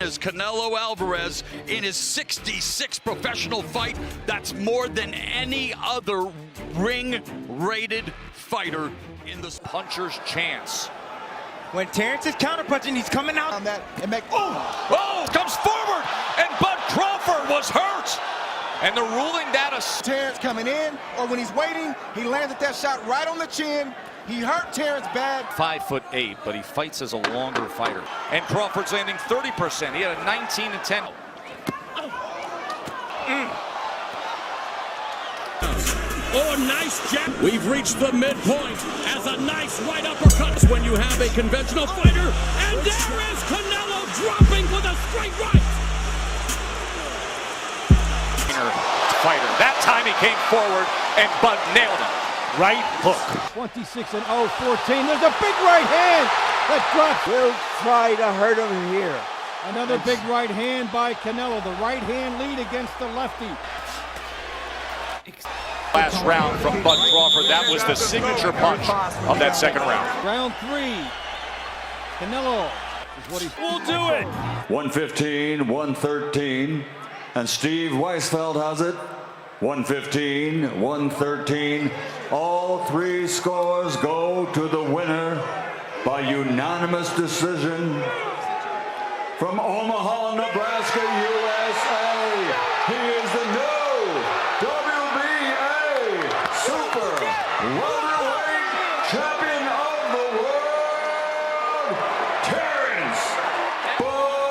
Is Canelo Alvarez in his 66th professional fight. That's more than any other ring-rated fighter in this puncher's chance. When Terence is counterpunching, he's coming out on that and comes forward, and Bud Crawford was hurt. And the ruling that Terence coming in, or when he's waiting, he landed that shot right on the chin. He hurt Terence bad. 5'8", but he fights as a longer fighter. And Crawford's landing 30%. He had a 19-10. Oh, nice jab. We've reached the midpoint as a nice right uppercut when you have a conventional fighter. And there is Canelo dropping with a straight right. Fighter. That time he came forward and Bud nailed him. Right hook. 26-0, 14. There's a big right hand that drops. Will try to hurt him here. Another big right hand by Canelo. The right hand lead against the lefty. Last round from Bud Crawford. That was the signature punch of that second round. Round 3. Canelo is what he will do it. 115, 113. And Steve Weisfeld has it. 115, 113. All three scores go to the winner by unanimous decision. From Omaha, Nebraska, USA, he is the new WBA Super Welterweight Champion of the World, Terence Crawford.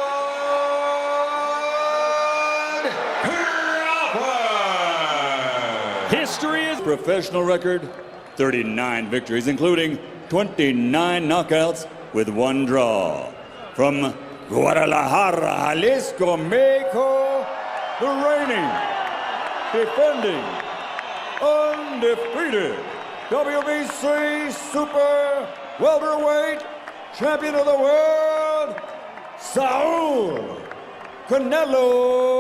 History is Professional record, 39 victories, including 29 knockouts with 1 draw. From Guadalajara, Jalisco, Mexico, the reigning, defending, undefeated WBC Super Welterweight Champion of the World, Saul Canelo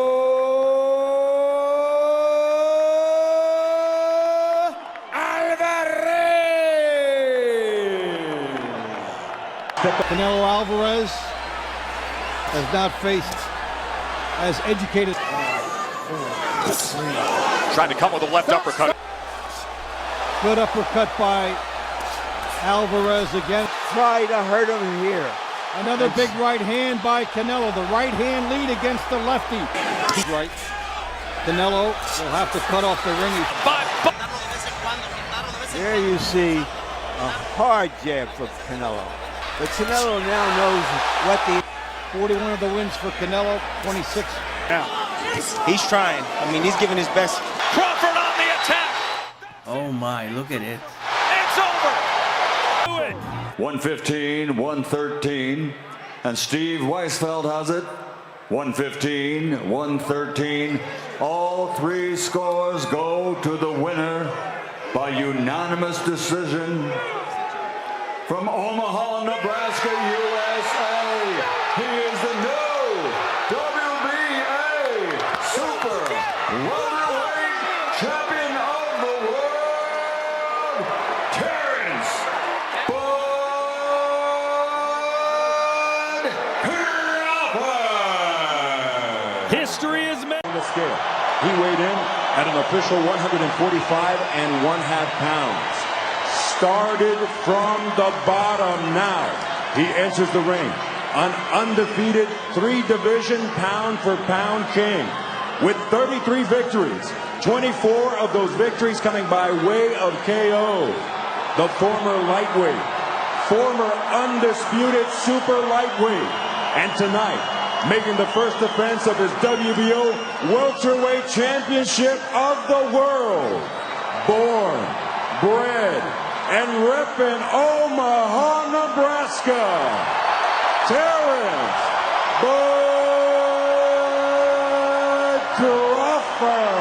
Canelo Alvarez has not faced as educated. Trying to come with a left uppercut. Good uppercut by Alvarez again. Try to hurt him here. Another big right hand by Canelo. The right hand lead against the lefty. Right. Canelo will have to cut off the ring. There you see a hard jab for Canelo. But Canelo now knows what the 41 of the wins for Canelo, 26. now. He's trying. I mean, he's giving his best. Crawford on the attack. Oh my, look at it. It's over. Do it. 115, 113. And Steve Weisfeld has it. 115, 113. All three scores go to the winner by unanimous decision. From Omaha, Nebraska, USA, he is the new WBA Super Welterweight Champion of the World, Terence Crawford. history is made. The scale. He weighed in at an official 145 1/2 pounds. Started from the bottom now. He enters the ring, an undefeated 3-division pound-for-pound king with 33 victories, 24 of those victories coming by way of KO. The former lightweight, former undisputed super lightweight, and tonight, making the first defense of his WBO Welterweight Championship of the World. Born, bred, and reppin' Omaha, Nebraska, Terence Bud Crawford.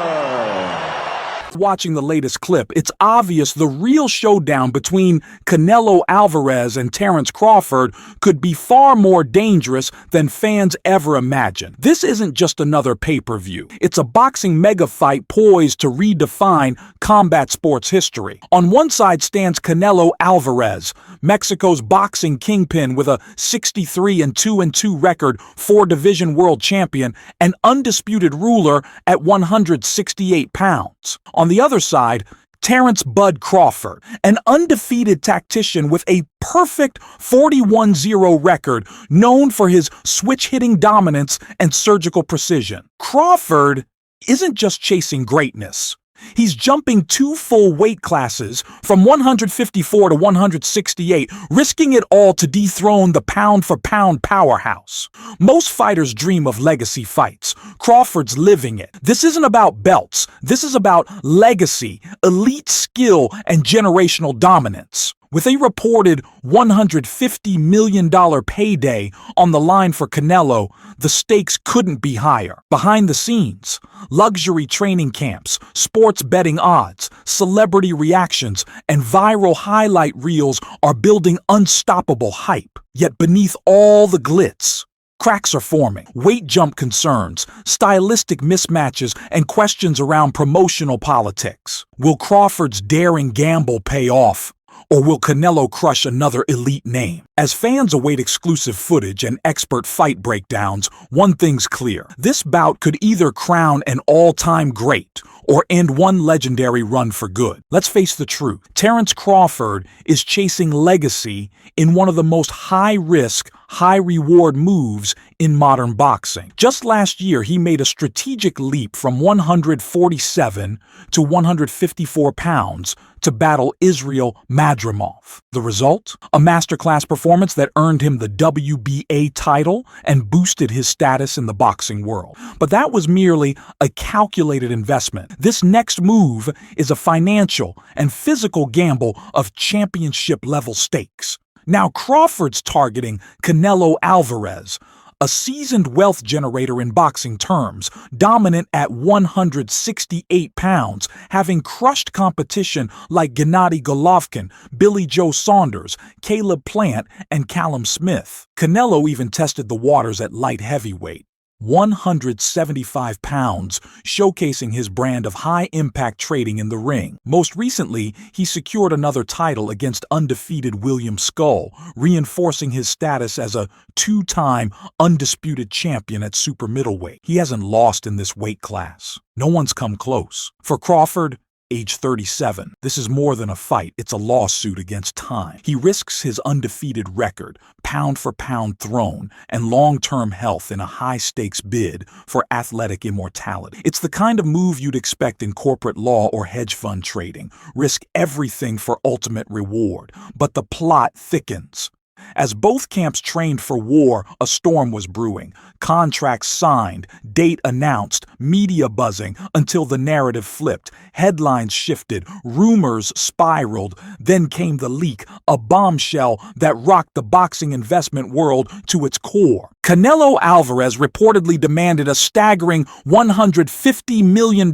Watching the latest clip, it's obvious the real showdown between Canelo Alvarez and Terence Crawford could be far more dangerous than fans ever imagined. This isn't just another pay-per-view. It's a boxing mega fight poised to redefine combat sports history. On one side stands Canelo Alvarez, Mexico's boxing kingpin with a 63-2-2 record, 4-division world champion, and undisputed ruler at 168 pounds. On the other side, Terence "Bud" Crawford, an undefeated tactician with a perfect 41-0 record, known for his switch-hitting dominance and surgical precision. Crawford isn't just chasing greatness. He's jumping 2 full weight classes from 154 to 168, risking it all to dethrone the pound-for-pound powerhouse. Most fighters dream of legacy fights. Crawford's living it. This isn't about belts. This is about legacy, elite skill, and generational dominance. With a reported $150 million payday on the line for Canelo, the stakes couldn't be higher. Behind the scenes, luxury training camps, sports betting odds, celebrity reactions, and viral highlight reels are building unstoppable hype. Yet beneath all the glitz, cracks are forming. Weight jump concerns, stylistic mismatches, and questions around promotional politics. Will Crawford's daring gamble pay off? Or will Canelo crush another elite name? As fans await exclusive footage and expert fight breakdowns, one thing's clear. This bout could either crown an all-time great or end one legendary run for good. Let's face the truth. Terence Crawford is chasing legacy in one of the most high-risk, high-reward moves in modern boxing. Just last year, he made a strategic leap from 147 to 154 pounds to battle Israel Madrimov. The result? A masterclass performance that earned him the WBA title and boosted his status in the boxing world. But that was merely a calculated investment. This next move is a financial and physical gamble of championship-level stakes. Now Crawford's targeting Canelo Alvarez, a seasoned wealth generator in boxing terms, dominant at 168 pounds, having crushed competition like Gennady Golovkin, Billy Joe Saunders, Caleb Plant, and Callum Smith. Canelo even tested the waters at light heavyweight, 175 pounds, showcasing his brand of high-impact trading in the ring. Most recently, he secured another title against undefeated William Skull, reinforcing his status as a 2-time undisputed champion at super middleweight. He hasn't lost in this weight class. No one's come close. For Crawford, age 37. This is more than a fight, it's a lawsuit against time. He risks his undefeated record, pound-for-pound throne, and long-term health in a high-stakes bid for athletic immortality. It's the kind of move you'd expect in corporate law or hedge fund trading. Risk everything for ultimate reward. But the plot thickens. As both camps trained for war, a storm was brewing. Contracts signed, date announced, media buzzing until the narrative flipped. Headlines shifted, rumors spiraled. Then came the leak, a bombshell that rocked the boxing investment world to its core. Canelo Alvarez reportedly demanded a staggering $150 million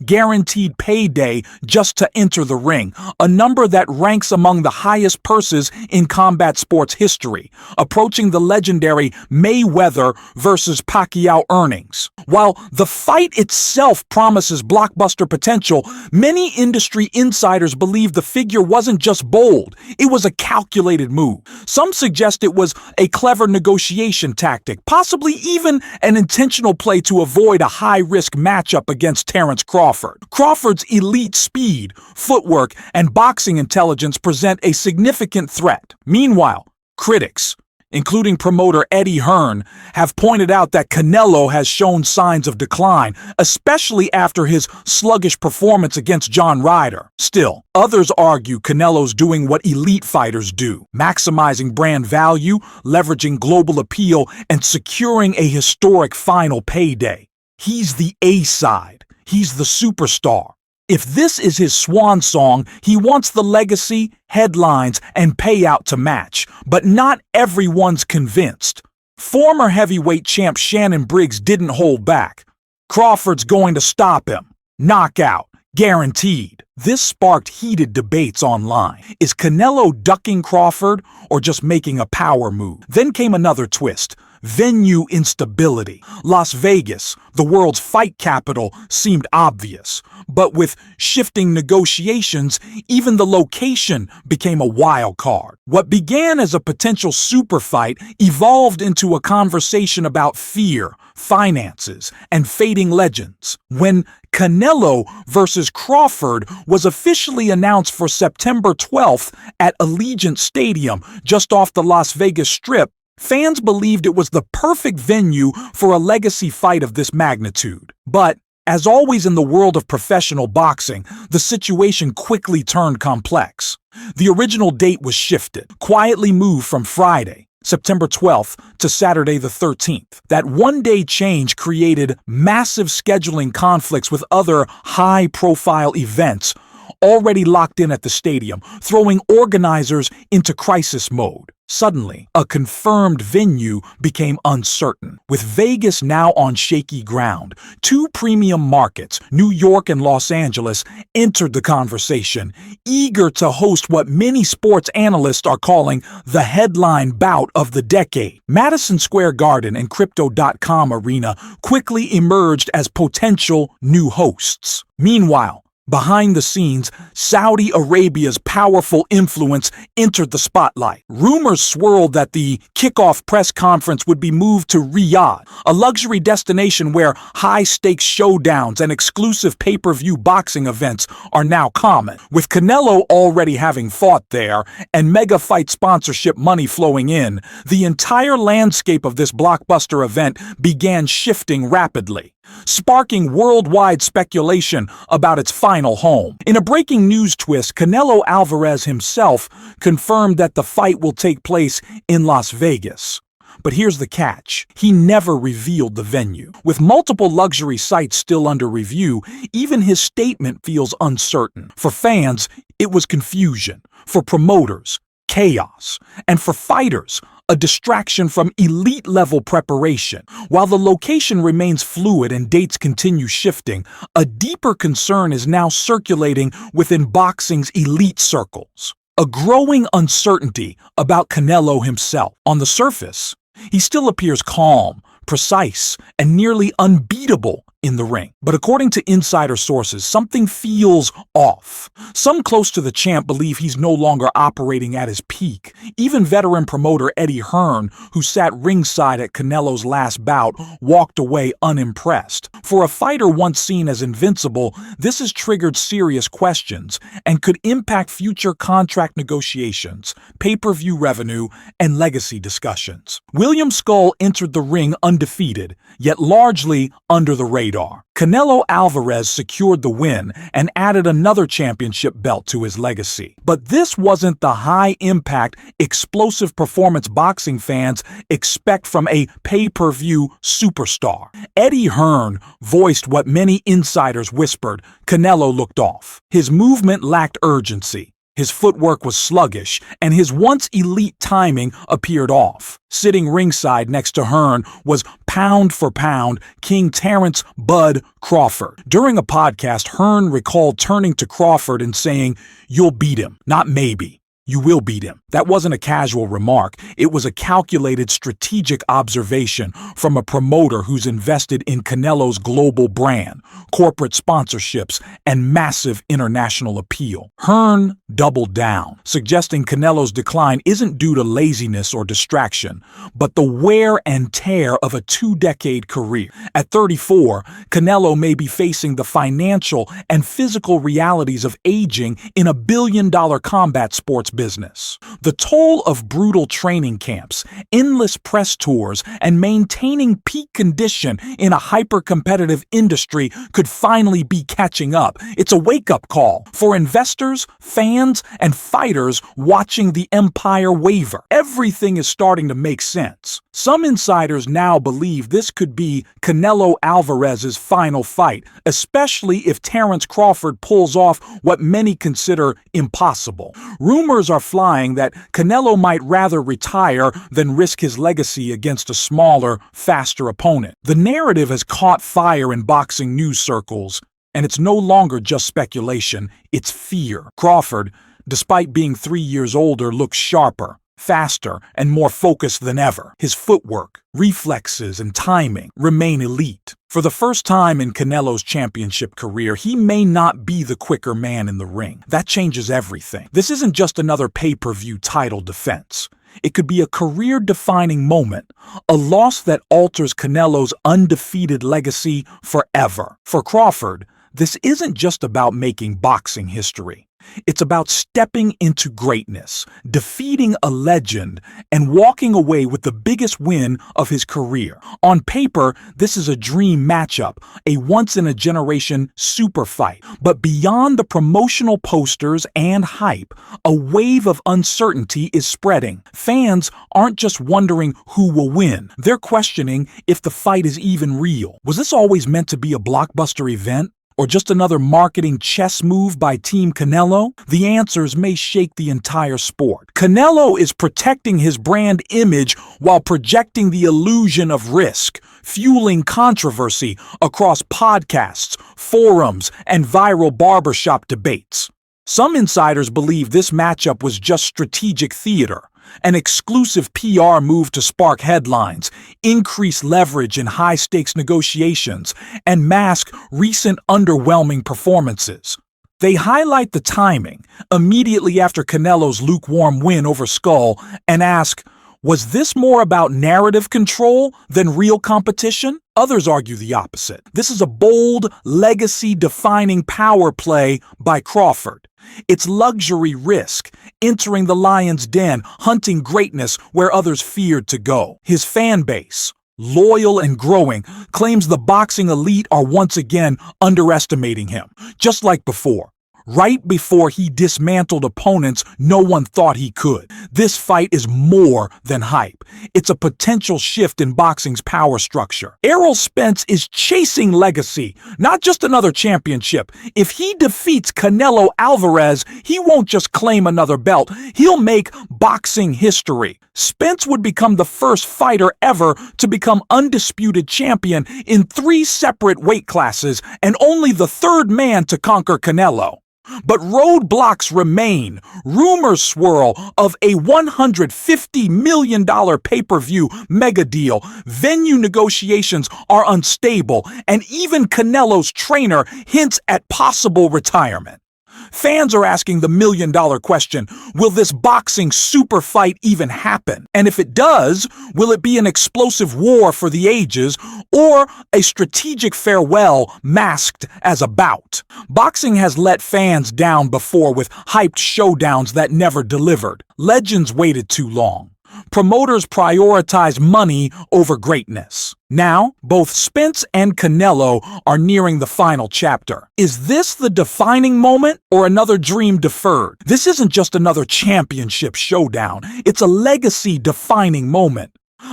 guaranteed payday just to enter the ring, a number that ranks among the highest purses in combat sports history, approaching the legendary Mayweather versus Pacquiao earnings. While the fight itself promises blockbuster potential, many industry insiders believe the figure wasn't just bold, it was a calculated move. Some suggest it was a clever negotiation tactic, possibly even an intentional play to avoid a high-risk matchup against Terence Crawford. Crawford's elite speed, footwork, and boxing intelligence present a significant threat. Meanwhile, critics, including promoter Eddie Hearn, have pointed out that Canelo has shown signs of decline, especially after his sluggish performance against John Ryder. Still, others argue Canelo's doing what elite fighters do, maximizing brand value, leveraging global appeal, and securing a historic final payday. He's the A-side. He's the superstar. If this is his swan song, he wants the legacy, headlines, and payout to match. But not everyone's convinced. Former heavyweight champ Shannon Briggs didn't hold back. Crawford's going to stop him. Knockout. Guaranteed. This sparked heated debates online. Is Canelo ducking Crawford or just making a power move? Then came another twist. Venue instability. Las Vegas, the world's fight capital, seemed obvious. But with shifting negotiations, even the location became a wild card. What began as a potential super fight evolved into a conversation about fear, finances, and fading legends. When Canelo versus Crawford was officially announced for September 12th at Allegiant Stadium, just off the Las Vegas Strip, fans believed it was the perfect venue for a legacy fight of this magnitude. But, as always in the world of professional boxing, the situation quickly turned complex. The original date was shifted, quietly moved from Friday, September 12th, to Saturday the 13th. That one-day change created massive scheduling conflicts with other high-profile events already locked in at the stadium, throwing organizers into crisis mode. Suddenly, a confirmed venue became uncertain. With Vegas now on shaky ground, two premium markets, New York and Los Angeles, entered the conversation, eager to host what many sports analysts are calling the headline bout of the decade. Madison Square Garden and Crypto.com Arena quickly emerged as potential new hosts. Meanwhile, behind the scenes, Saudi Arabia's powerful influence entered the spotlight. Rumors swirled that the kickoff press conference would be moved to Riyadh, a luxury destination where high-stakes showdowns and exclusive pay-per-view boxing events are now common. With Canelo already having fought there and mega fight sponsorship money flowing in, the entire landscape of this blockbuster event began shifting rapidly, sparking worldwide speculation about its final home. In a breaking news twist, Canelo Alvarez himself confirmed that the fight will take place in Las Vegas. But here's the catch. He never revealed the venue. With multiple luxury sites still under review, even his statement feels uncertain. For fans, it was confusion. For promoters, chaos. And for fighters, a distraction from elite-level preparation. While the location remains fluid and dates continue shifting, a deeper concern is now circulating within boxing's elite circles. A growing uncertainty about Canelo himself. On the surface, he still appears calm, precise, and nearly unbeatable in the ring. But according to insider sources, something feels off. Some close to the champ believe he's no longer operating at his peak. Even veteran promoter Eddie Hearn, who sat ringside at Canelo's last bout, walked away unimpressed. For a fighter once seen as invincible, this has triggered serious questions and could impact future contract negotiations, pay-per-view revenue, and legacy discussions. William Skull entered the ring undefeated, yet largely under the radar. Canelo Alvarez secured the win and added another championship belt to his legacy. But this wasn't the high-impact, explosive performance boxing fans expect from a pay-per-view superstar. Eddie Hearn voiced what many insiders whispered: Canelo looked off. His movement lacked urgency. His footwork was sluggish, and his once elite timing appeared off. Sitting ringside next to Hearn was pound for pound King Terence "Bud" Crawford. During a podcast, Hearn recalled turning to Crawford and saying, "You'll beat him, not maybe. You will beat him." That wasn't a casual remark. It was a calculated, strategic observation from a promoter who's invested in Canelo's global brand, corporate sponsorships, and massive international appeal. Hearn doubled down, suggesting Canelo's decline isn't due to laziness or distraction, but the wear and tear of a two-decade career. At 34, Canelo may be facing the financial and physical realities of aging in a billion-dollar combat sports business. The toll of brutal training camps, endless press tours, and maintaining peak condition in a hyper-competitive industry could finally be catching up. It's a wake-up call for investors, fans, and fighters watching the empire waver. Everything is starting to make sense. Some insiders now believe this could be Canelo Alvarez's final fight, especially if Terence Crawford pulls off what many consider impossible. Rumors are flying that Canelo might rather retire than risk his legacy against a smaller, faster opponent. The narrative has caught fire in boxing news circles, And it's no longer just speculation, it's fear. Crawford, despite being 3 years older, looks sharper, faster, and more focused than ever. His footwork, reflexes, and timing remain elite. For the first time in Canelo's championship career, he may not be the quicker man in the ring. That changes everything. This isn't just another pay-per-view title defense. It could be a career-defining moment, a loss that alters Canelo's undefeated legacy forever. For Crawford, this isn't just about making boxing history. It's about stepping into greatness, defeating a legend, and walking away with the biggest win of his career. On paper, this is a dream matchup, a once-in-a-generation super fight. But beyond the promotional posters and hype, a wave of uncertainty is spreading. Fans aren't just wondering who will win. They're questioning if the fight is even real. Was this always meant to be a blockbuster event? Or just another marketing chess move by Team Canelo? The answers may shake the entire sport. Canelo is protecting his brand image while projecting the illusion of risk, fueling controversy across podcasts, forums, and viral barbershop debates. Some insiders believe this matchup was just strategic theater, an exclusive PR move to spark headlines, increase leverage in high-stakes negotiations, and mask recent underwhelming performances. They highlight the timing, immediately after Canelo's lukewarm win over Skull, and ask, was this more about narrative control than real competition? Others argue the opposite. This is a bold, legacy-defining power play by Crawford. It's luxury risk, entering the lion's den, hunting greatness where others feared to go. His fan base, loyal and growing, claims the boxing elite are once again underestimating him, just like before. Right before he dismantled opponents no one thought he could. This fight is more than hype. It's a potential shift in boxing's power structure. Errol Spence is chasing legacy, not just another championship. If he defeats Canelo Alvarez, he won't just claim another belt. He'll make boxing history. Spence would become the first fighter ever to become undisputed champion in 3 separate weight classes and only the 3rd man to conquer Canelo. But roadblocks remain. Rumors swirl of a $150 million pay-per-view mega deal. Venue negotiations are unstable, and even Canelo's trainer hints at possible retirement. Fans are asking the million-dollar question, will this boxing super fight even happen? And if it does, will it be an explosive war for the ages or a strategic farewell masked as a bout? Boxing has let fans down before with hyped showdowns that never delivered. Legends waited too long. Promoters prioritize money over greatness. Now, both Spence and Canelo are nearing the final chapter. Is this the defining moment or another dream deferred? This isn't just another championship showdown. It's a legacy-defining moment.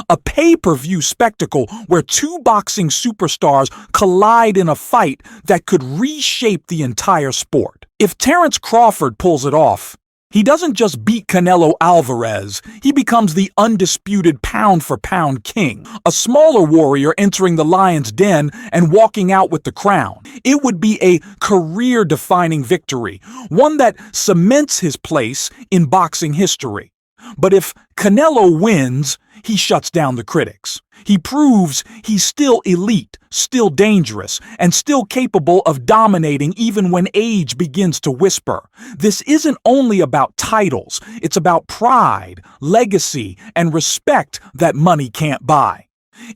A pay-per-view spectacle where 2 boxing superstars collide in a fight that could reshape the entire sport. If Terence Crawford pulls it off, he doesn't just beat Canelo Alvarez, he becomes the undisputed pound-for-pound king, a smaller warrior entering the lion's den and walking out with the crown. It would be a career-defining victory, one that cements his place in boxing history. But if Canelo wins, he shuts down the critics. He proves he's still elite, still dangerous, and still capable of dominating even when age begins to whisper. This isn't only about titles, it's about pride, legacy, and respect that money can't buy.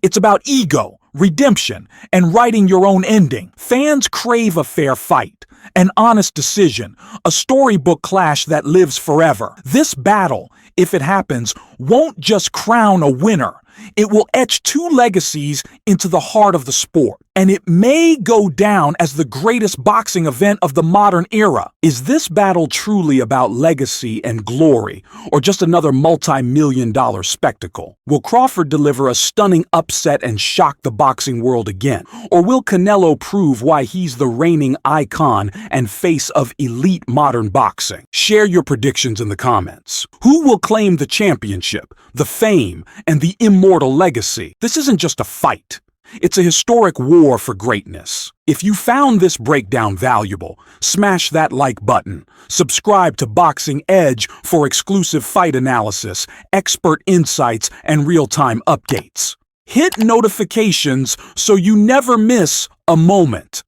It's about ego, redemption, and writing your own ending. Fans crave a fair fight, an honest decision, a storybook clash that lives forever. This battle, if it happens, won't just crown a winner. It will etch 2 legacies into the heart of the sport. And it may go down as the greatest boxing event of the modern era. Is this battle truly about legacy and glory, or just another multi-million-dollar spectacle? Will Crawford deliver a stunning upset and shock the boxing world again? Or will Canelo prove why he's the reigning icon and face of elite modern boxing? Share your predictions in the comments. Who will claim the championship, the fame, and the immortal legacy? This isn't just a fight. It's a historic war for greatness. If you found this breakdown valuable, smash that like button. Subscribe to Boxing Edge for exclusive fight analysis, expert insights, and real-time updates. Hit notifications so you never miss a moment.